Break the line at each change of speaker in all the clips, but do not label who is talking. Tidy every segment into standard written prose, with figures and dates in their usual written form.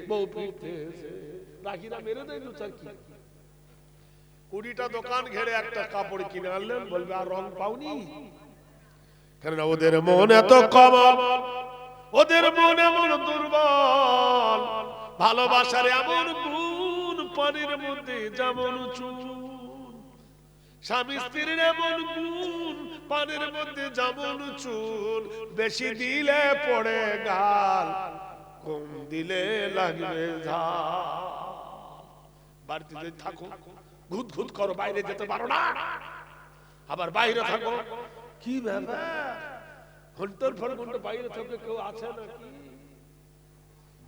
বউ ফিরতেছে, রাখিরা মেরে দেয় দু চার কি 20টা দোকান ঘেরে একটা কাপড় কিনে আনলেন, বলবে আর রং পাওনি? কেননা ওদের মন এত কমল, ওদের মন এমন দুর্বল, ভালোবাসার এমন গুণ পানির মধ্যে যেমন চুন, স্বামী স্ত্রীর এমন গুণ পানির মধ্যে যেমন চুন, বেশি দিলে পড়ে গাল, কম দিলে লাগবে ঝাল। বাড়িতে যদি থাকো ঘুত ঘুত করো, বাইরে যেতে পারো না, আবার বাইরে থাকো, কি ব্যাপার ঘন্টার পর ঘন্টা বাইরে থাকবে, কেউ আছে না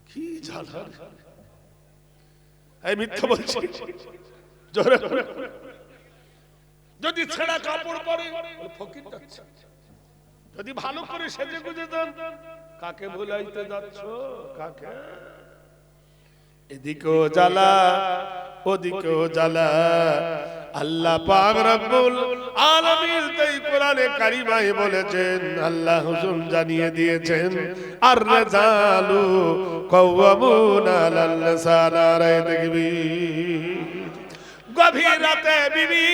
কি ঝালা? এই মিথ্যা বলছি, জোরে যদি ছেঁড়া কাপড় পরে ফকির যাচ্ছে, যদি ভালো করে সেজে গুজে দেন, কাকে ভুলাইতে যাচ্ছ? কাকে? এদিকেও জ্বালা ওদিকেও জ্বালা। আল্লাহ পাক রব্বুল আলামিন তাই কোরআনে কারিমায় বলেছেন, আল্লাহ হুজুর জানিয়ে দিয়েছেন, আর রিজালু কাওয়ামুনা আলান নিসা। নারায়ে তাকবীর। গভীর রাতে বিবি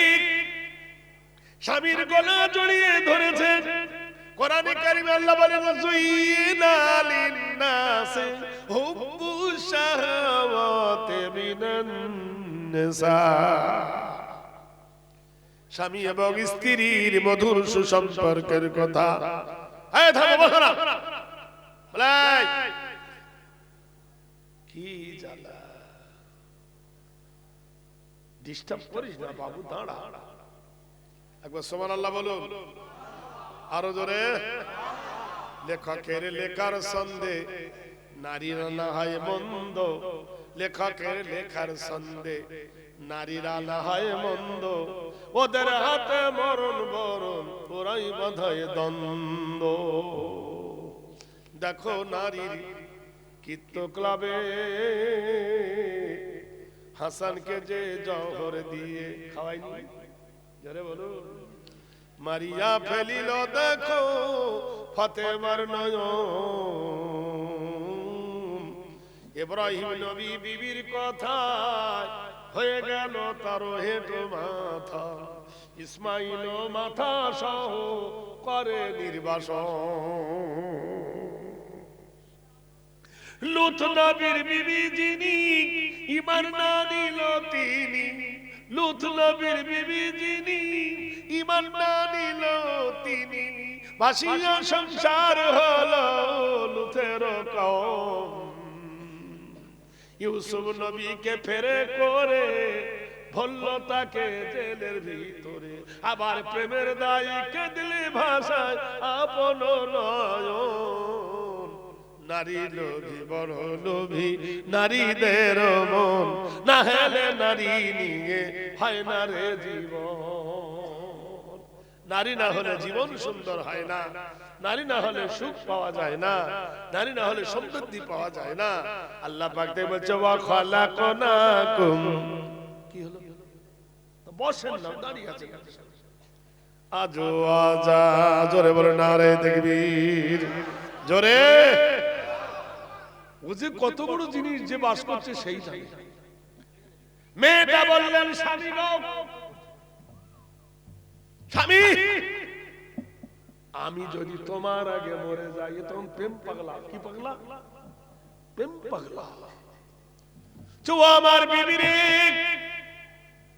স্বামীর গলা জড়িয়ে ধরেছে। কোরআনে কারিমে আল্লাহ বলেন, যুইনা লিন-নাসি হুব্বুশ শাহাওয়াতি মিনান নিসা। স্বামী এবং স্ত্রীর মধুর সুসম্পর্কের কথা। এই থামো, বসো না, বলাই কি জ্বালা। ডিস্টার্ব করিস না বাবু, দাঁড়া। একবার সুবহানাল্লাহ বলুন, আরো জোরে। লেখকের লেখার ছন্দে নারীরা না হয় মন্দ, লেখকের লেখার ছন্দে নারীরা না হয় মন্দ, ওদের হাতে মরণ বরণ ওরাই বাঁধায় দ্বন্দ্ব। দেখো নারীর কীর্ত ক্লাবে হাসানকে যে জহর দিয়ে খাওয়াইনি, জোরে বলুন। মারিয়া ফেলিল দেখো ফাতেমার নয়ন, ইব্রাহিম নবী বিবির কথা হয়ে গেল তার হেঁটো মাথা, ইসমাইল মাথা সহ করে নির্বাসন। লূত নবীর বিবি যিনি ঈমান না নিল তিনি, লূত নবীর বিবি যিনি ঈমান না নিল তিনি, ভাসিয়া সংসার হলো লূতের কওম। ইউসুফ নবীকে ফেরে করে ভুলল তাকে জেলের ভিতরে, আবার প্রেমের দায়ে কেঁদলে ভাষায় আপন নয়ন। নারী লোভী বড় লোভী নারীদের মন, না হেলে নারী নিয়ে হয় না রে জীবন। নারী না হলে জীবন সুন্দর হয় না, নারী না হলে সুখ পাওয়া যায় না, নারী না হলে সমৃদ্ধি পাওয়া যায় না। আল্লাহ পাক বলছে, ওয়া খালাকনাকুম। কি হলো? বসেন না, দাঁড়িয়ে আছেন। আজো আজা, জোরে বলে নারায়ে তাকবীর, জোরে। ও যে কত বড় জিনিস যে বাস করছে সেই জানে। মেয়েটা বললেন, স্বামী গো, স্বামী আমি যদি তোমার আগে মরে যাই, তখন প্রেম পাগলা। কি পাগলা? প্রেম পাগলা। তো আমার বিবি রে,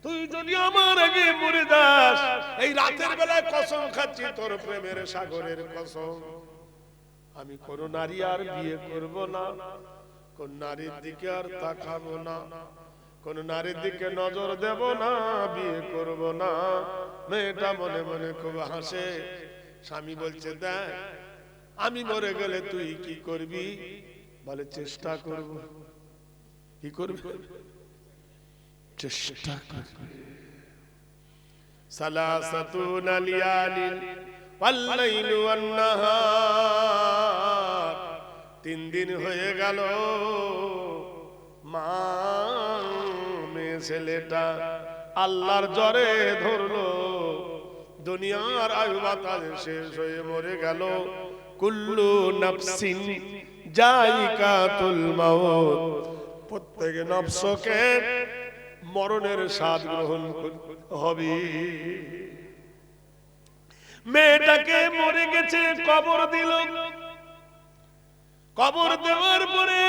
তুই যদি আমার আগে মরে যাস, এই রাতের বেলায় কসম খাচ্ছি তোর প্রেমের সাগরের কসম, আমি কোন নারী আর বিয়ে করব না, কোন নারীর দিকে আর তাকাবো না, কোন নারীর দিকে নজর দেব না, বিয়ে করব না। মেয়েটা মনে মনে খুব হাসে। স্বামী বলছে, দেখ আমি মরে গেলে তুই কি করবি? বলে, চেষ্টা করব। কি করবি? চেষ্টা করবি। সালাসাতুনা লিয়ালিন ওয়াল-লাইলু ওয়ান-নাহার, 3 দিন হয়ে গেল মা মেয়ে ছেলেটা আল্লাহর জ্বরে ধরলো, দুনিয়ার আয়ু বাতাস শেষ হয়ে মরে গেল। কুল্লু নাফসিন জায়কাতুল মাউত, প্রত্যেক নফসকে মরণের স্বাদ গ্রহণ করতে হবে। মেয়েটাকে মরে গেছে, কবর দিল। কবর দেওয়ার পরে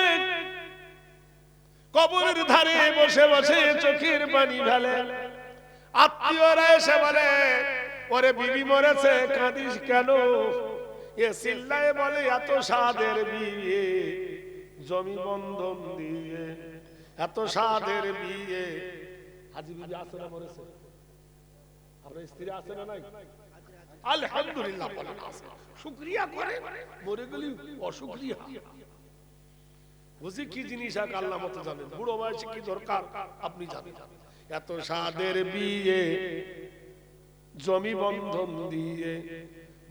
কবরের ধারে বসে বসে চোখের পানি ঢালে। আত্মীয়রা এসে বলে, ওরে বিবি মরেছে, কাঁদিস কেন? এ চিল্লায় বলে, এত সাদের বিয়ে, জমি বন্ধন দিয়ে, এত সাদের বিয়ে। হাজি বিবি আছে না মরেছে? আপনার স্ত্রী আছে না নাই? আলহামদুলিল্লাহ বলেন, আছে। শুকরিয়া করে, মরে গেলি অশুকরিয়া। বুঝি কি জিনিস আল্লাহ মতো জানেন, বুড়ো বয়সে কি দরকার আপনি জানেন। এত সাদের বিয়ে, জমি বন্ধন দিয়ে,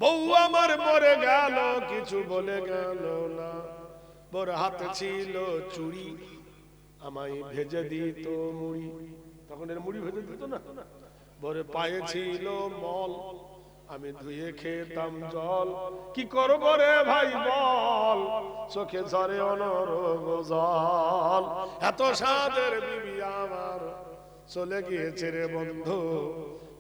বউ আমার মরে গেল, কিছু বলে গেল না। বড় হাতে ছিল চুড়ি, আমায় ভেজে দিত মুড়ি। তখন এর মুড়ি ভেজে দিত না। বড় পায়ে ছিল মল, আমি ধুয়ে খেতাম জল। কি করব রে ভাই বল, চোখে ঝরে অনরগ জল। এত সাদের বিবি আমার চলে গিয়েছে রে বন্ধু।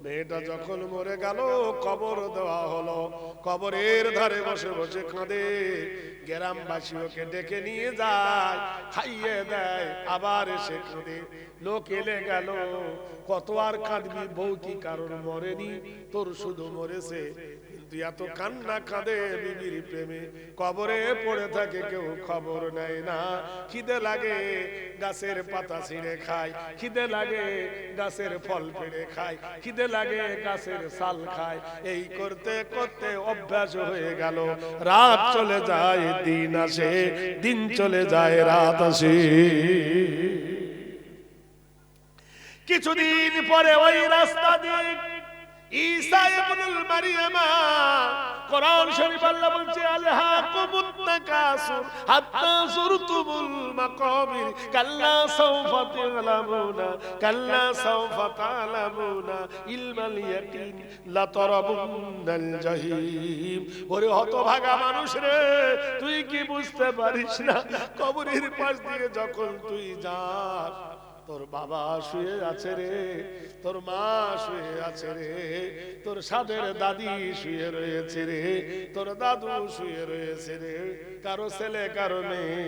মেয়েটা যখন মরে গেল, কবর দেওয়া হলো। কবরের ধারে বসে বসে কাঁদে। গ্রামবাসী ওকে ডেকে নিয়ে যায়, খাইয়ে দেয়, আবার এসে কাঁদে। লোক এলে গেল, কত আর কাঁদবি, বউ কি কারণ মরেনি, তোর শুধু মরেছে। কিন্তু এত কান্না কাঁদে বিবির প্রেমে, কবরে পড়ে থাকে, কেউ খবর নেয় না। খিদে লাগে, গাছের পাতা ছিঁড়ে খায়। খিদে লাগে, গাছের ফল পেড়ে খায়। খিদে লাগে, গাছের ছাল খায়। এই করতে করতে অভ্যাস হয়ে গেল। রাত চলে যায়, দিন আসে, দিন চলে যায়, রাত আসে। কিছুদিন পরে ওই রাস্তা দিয়ে ঈসা ইবনুল মারইয়াম, কোরআন শরীফ আল্লাহ বলছে, আলহাকুমুত তাকাসুর হাত্তা যুরতুমুল মাকাবির, কাল্লা সাওফা তা'লামুনা, কাল্লা সাওফা তা'লামুনা, ইলমাল ইয়াকিন লা তারাবুন্নাল জাহিম। ওরে হতভাগা মানুষ রে, তুই কি বুঝতে পারিস না? কবরের পাশ দিয়ে যখন তুই যাস, তোর বাবা শুয়ে আছে রে, তোর মা শুয়ে আছে রে, তোর সাদের দাদি শুয়ে রয়েছে রে, তোর দাদু শুয়ে রয়েছে রে। কারো ছেলে কারো মেয়ে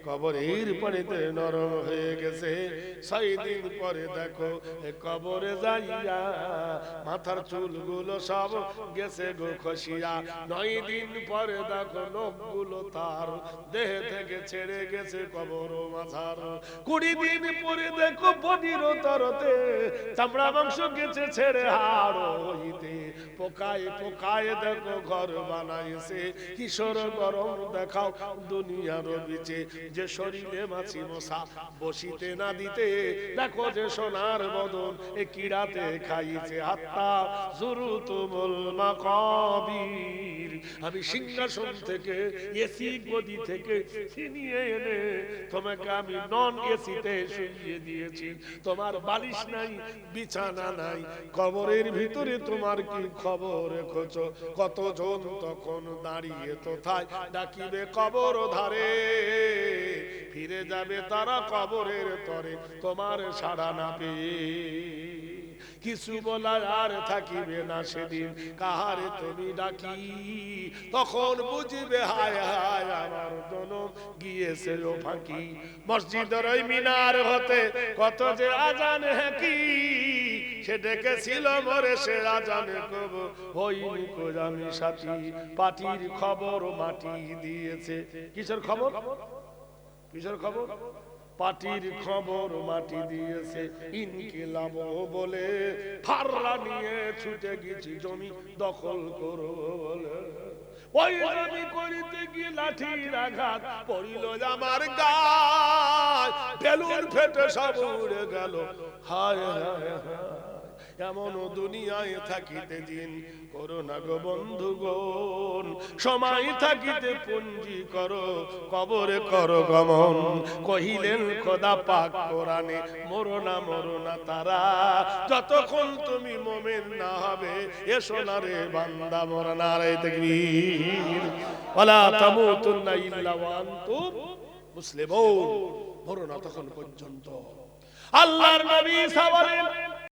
কবরের পানিতে নরম হয়ে গেছে। 6 দিন পরে দেখো কবরে যাইয়া মাথার চুলগুলো সব গেছে গো খসিয়া। 9 দিন পরে দেখো নখগুলো তার দেহ থেকে ছেড়ে গেছে কবর মাথার। 20 দিন পরে দেখো বডির তরতে চামড়া মাংস গেছে ছেড়ে হাড় হইতে। পোকায় পোকায় দেখো ঘর বানাইছে, কিশোর গরম দেখাও দুনিয়ার বিচে। যে শরীরে মাছি মশা বসিতে না দিতে, দেখো যে সোনার বদন এ কিড়াতে খাইছে। হাত্তা যুরতুমুল মাকাবির, আমি সিংহাসন থেকে, এসি গদি থেকে ছিনিয়ে এনে তোমাকে আমি নন এসিতে শুইয়ে দিয়েছি। তোমার বালিশ নাই, বিছানা নাই, কবরের ভিতরে তোমার কি খবর রেখেছো? কতজন তখন দাঁড়িয়ে কোথায় ডাকিবে কবর ধারে, ফিরে যাবে তারা কবরের তরে তোমার সাড়া না পেয়ে। কিছু বলার আর থাকিবে না সেদিন, কাহারে তুমি ডাকি তখন বুঝিবে হায় হায় আমার জনম গিয়েছে ও ফাঁকি। মসজিদের ওই মিনার হতে কত যে আজান কি, সে ডেকেছিল মরে সে আজানে কব হইনি কোজামি সাথী। পাটির খবর মাটি দিয়েছে। কিসের খবর? কিসের খবর? পাটির খবর মাটি দিয়েছে। ইনকিলাব বলে ফাররা নিয়ে ছুটে গেছি জমি দখল করো বলে। ওই জমি করিতে গিয়ে লাঠির আঘাত পড়িল আমার গায়, বেলুন ফেটে সব উড়ে গেল। হায় হায় হায়, এমন দুনিয়ায় থাকিতে দিন করোনা গো বন্ধুগণ, সময় থাকিতে পুঞ্জি করো কবরে করো গমন। কহিলেন খোদা পাক কোরআনে, মরোনা মরোনা তারা, যতক্ষণ তুমি মুমিন না হবে এসো না রে বান্দা মরনা। রে তাকবীর, ওয়ালা তামুতুন্না ইল্লা ওয়া আনতুম মুসলিমুন। মরোনা তখন পর্যন্ত। আল্লাহর নবী ঈসা বলেন